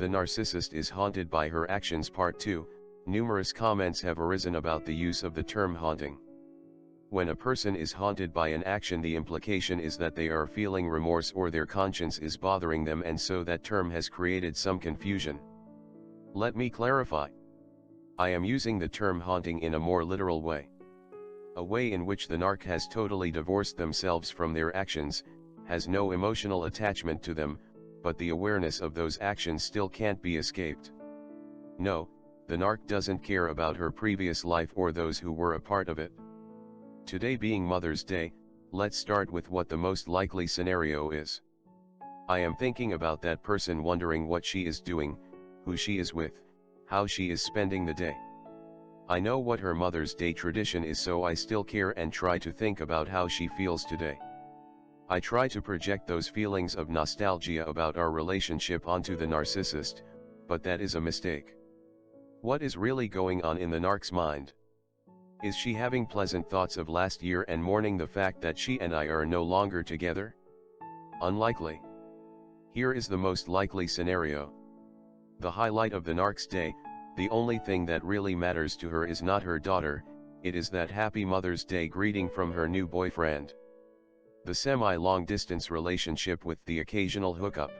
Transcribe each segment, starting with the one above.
The narcissist is haunted by her actions. Part 2. Numerous comments have arisen about the use of the term haunting. When a person is haunted by an action, the implication is that they are feeling remorse or their conscience is bothering them, and so that term has created some confusion. Let me clarify. I am using the term haunting in a more literal way. A way in which the narc has totally divorced themselves from their actions, has no emotional attachment to them, but the awareness of those actions still can't be escaped. No, the narc doesn't care about her previous life or those who were a part of it. Today being Mother's Day, let's start with what the most likely scenario is. I am thinking about that person, wondering what she is doing, who she is with, how she is spending the day. I know what her Mother's Day tradition is, so I still care and try to think about how she feels today. I try to project those feelings of nostalgia about our relationship onto the narcissist, but that is a mistake. What is really going on in the narc's mind? Is she having pleasant thoughts of last year and mourning the fact that she and I are no longer together? Unlikely. Here is the most likely scenario. The highlight of the narc's day, the only thing that really matters to her, is not her daughter, it is that happy Mother's Day greeting from her new boyfriend. The semi-long distance relationship with the occasional hookup.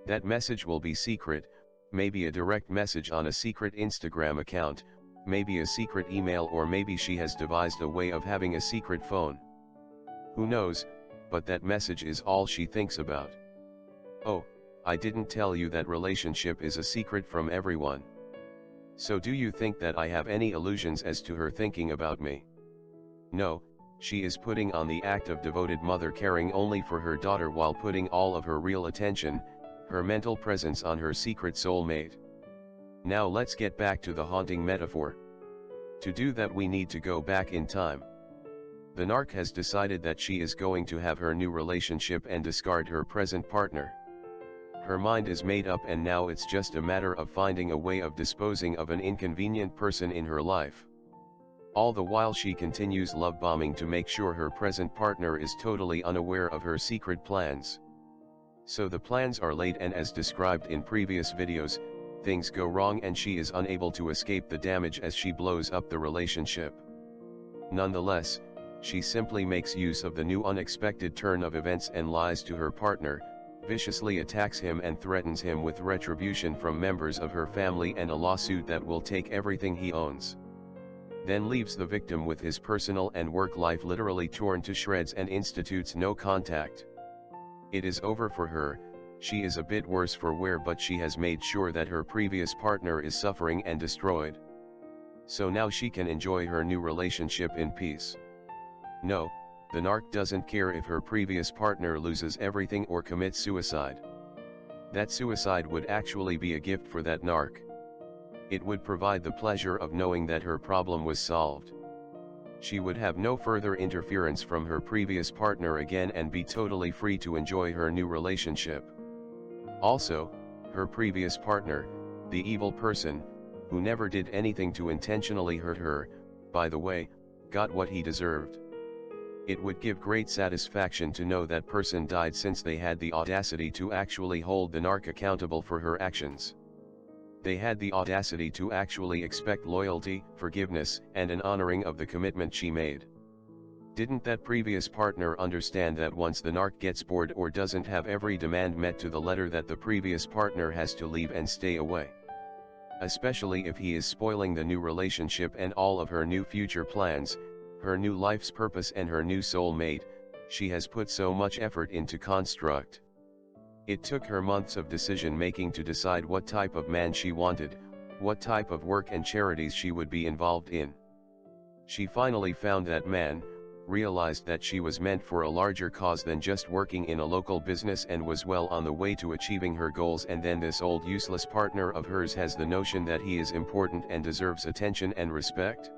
That message will be secret, maybe a direct message on a secret Instagram account, maybe a secret email, or maybe she has devised a way of having a secret phone. Who knows, but that message is all she thinks about. Oh, I didn't tell you that relationship is a secret from everyone. So do you think that I have any illusions as to her thinking about me? No. She is putting on the act of devoted mother, caring only for her daughter while putting all of her real attention, her mental presence, on her secret soulmate. Now let's get back to the haunting metaphor. To do that we need to go back in time. The narc has decided that she is going to have her new relationship and discard her present partner. Her mind is made up, and now it's just a matter of finding a way of disposing of an inconvenient person in her life. All the while she continues love bombing to make sure her present partner is totally unaware of her secret plans. So the plans are laid, and as described in previous videos, things go wrong and she is unable to escape the damage as she blows up the relationship. Nonetheless, she simply makes use of the new unexpected turn of events and lies to her partner, viciously attacks him and threatens him with retribution from members of her family and a lawsuit that will take everything he owns. Then leaves the victim with his personal and work life literally torn to shreds and institutes no contact. It is over for her. She is a bit worse for wear, but she has made sure that her previous partner is suffering and destroyed. So now she can enjoy her new relationship in peace. No, the narc doesn't care if her previous partner loses everything or commits suicide. That suicide would actually be a gift for that narc. It would provide the pleasure of knowing that her problem was solved. She would have no further interference from her previous partner again and be totally free to enjoy her new relationship. Also, her previous partner, the evil person, who never did anything to intentionally hurt her, by the way, got what he deserved. It would give great satisfaction to know that person died, since they had the audacity to actually hold the narc accountable for her actions. They had the audacity to actually expect loyalty, forgiveness, and an honoring of the commitment she made. Didn't that previous partner understand that once the narc gets bored or doesn't have every demand met to the letter, that the previous partner has to leave and stay away? Especially if he is spoiling the new relationship and all of her new future plans, her new life's purpose and her new soulmate, she has put so much effort into construct. It took her months of decision making to decide what type of man she wanted, what type of work and charities she would be involved in. She finally found that man, realized that she was meant for a larger cause than just working in a local business, and was well on the way to achieving her goals, and then this old useless partner of hers has the notion that he is important and deserves attention and respect?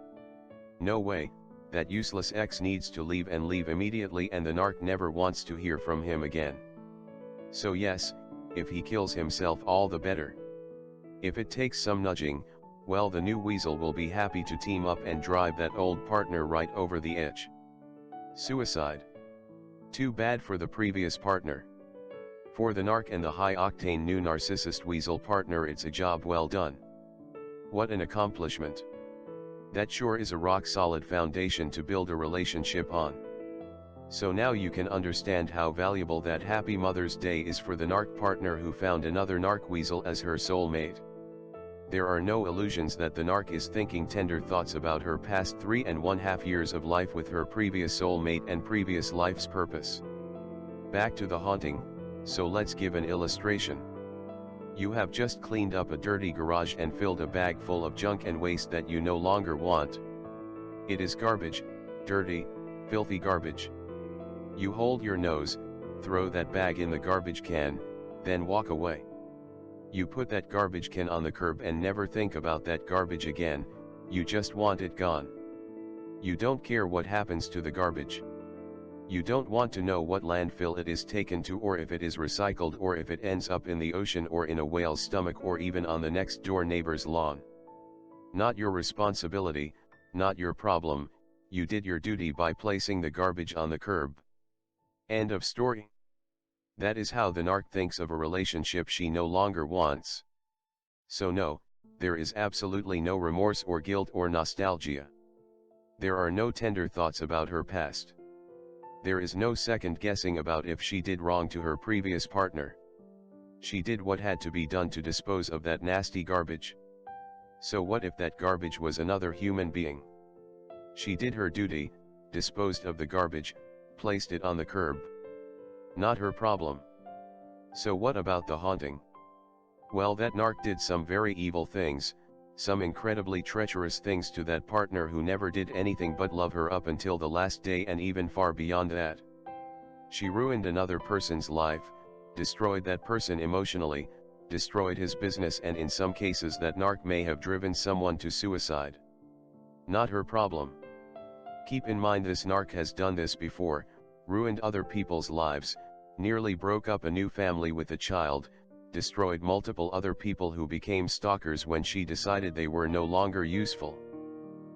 No way, that useless ex needs to leave, and leave immediately, and the narc never wants to hear from him again. So yes, if he kills himself, all the better. If it takes some nudging, well, the new weasel will be happy to team up and drive that old partner right over the edge. Suicide. Too bad for the previous partner. For the narc and the high-octane new narcissist weasel partner, it's a job well done. What an accomplishment. That sure is a rock-solid foundation to build a relationship on. So now you can understand how valuable that happy Mother's Day is for the narc partner who found another narc weasel as her soulmate. There are no illusions that the narc is thinking tender thoughts about her past 3.5 years of life with her previous soulmate and previous life's purpose. Back to the haunting, so let's give an illustration. You have just cleaned up a dirty garage and filled a bag full of junk and waste that you no longer want. It is garbage, dirty, filthy garbage. You hold your nose, throw that bag in the garbage can, then walk away. You put that garbage can on the curb and never think about that garbage again, you just want it gone. You don't care what happens to the garbage. You don't want to know what landfill it is taken to, or if it is recycled, or if it ends up in the ocean or in a whale's stomach, or even on the next door neighbor's lawn. Not your responsibility, not your problem. You did your duty by placing the garbage on the curb. End of story. That is how the narc thinks of a relationship she no longer wants. So no, there is absolutely no remorse or guilt or nostalgia. There are no tender thoughts about her past. There is no second guessing about if she did wrong to her previous partner. She did what had to be done to dispose of that nasty garbage. So what if that garbage was another human being? She did her duty, disposed of the garbage, placed it on the curb. Not her problem. So what about the haunting? Well, that narc did some very evil things, some incredibly treacherous things to that partner who never did anything but love her up until the last day, and even far beyond that. She ruined another person's life, destroyed that person emotionally, destroyed his business, and in some cases that narc may have driven someone to suicide. Not her problem. Keep in mind, this narc has done this before, ruined other people's lives, nearly broke up a new family with a child, destroyed multiple other people who became stalkers when she decided they were no longer useful.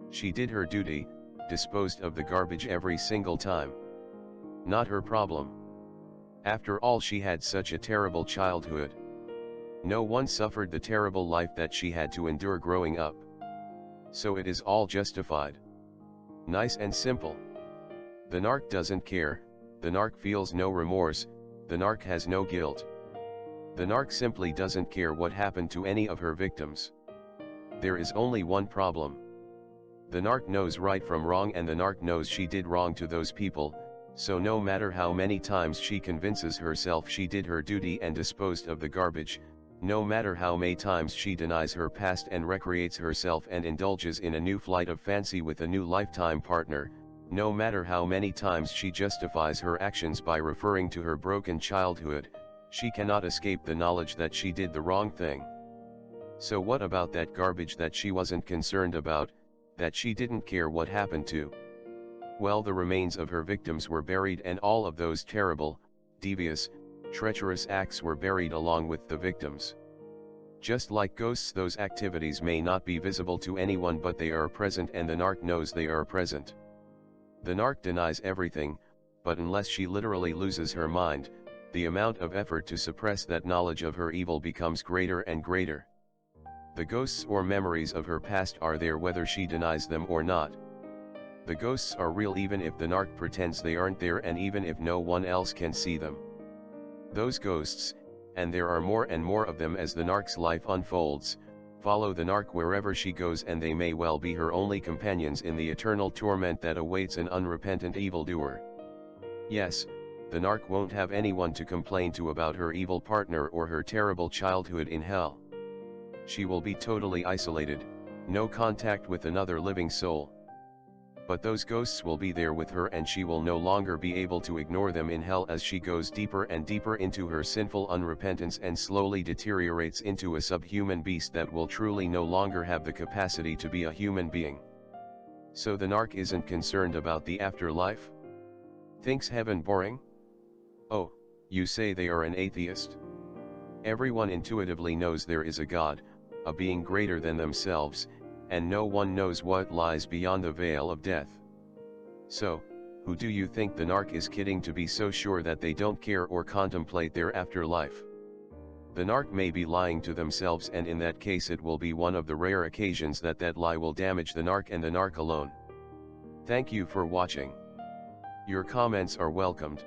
She did her duty, disposed of the garbage every single time. Not her problem. After all, she had such a terrible childhood. No one suffered the terrible life that she had to endure growing up. So it is all justified. Nice and simple. The narc doesn't care, the narc feels no remorse, the narc has no guilt. The narc simply doesn't care what happened to any of her victims. There is only one problem. The narc knows right from wrong, and the narc knows she did wrong to those people, so no matter how many times she convinces herself she did her duty and disposed of the garbage, no matter how many times she denies her past and recreates herself and indulges in a new flight of fancy with a new lifetime partner, no matter how many times she justifies her actions by referring to her broken childhood, she cannot escape the knowledge that she did the wrong thing. So what about that garbage that she wasn't concerned about, that she didn't care what happened to? Well, the remains of her victims were buried, and all of those terrible, devious, treacherous acts were buried along with the victims. Just like ghosts, those activities may not be visible to anyone, but they are present, and the narc knows they are present. The narc denies everything, but unless she literally loses her mind, the amount of effort to suppress that knowledge of her evil becomes greater and greater. The ghosts or memories of her past are there whether she denies them or not. The ghosts are real even if the narc pretends they aren't there, and even if no one else can see them. Those ghosts, and there are more and more of them as the narc's life unfolds, follow the narc wherever she goes, and they may well be her only companions in the eternal torment that awaits an unrepentant evildoer. Yes, the narc won't have anyone to complain to about her evil partner or her terrible childhood in hell. She will be totally isolated, no contact with another living soul. But those ghosts will be there with her, and she will no longer be able to ignore them in hell as she goes deeper and deeper into her sinful unrepentance and slowly deteriorates into a subhuman beast that will truly no longer have the capacity to be a human being. So the narc isn't concerned about the afterlife? Thinks heaven boring? Oh, you say they are an atheist? Everyone intuitively knows there is a God, a being greater than themselves, and no one knows what lies beyond the veil of death. So, Who do you think the narc is kidding to be so sure that they don't care or contemplate their afterlife? The narc may be lying to themselves, and in that case it will be one of the rare occasions that that lie will damage the narc and the narc alone. Thank you for watching. Your comments are welcomed.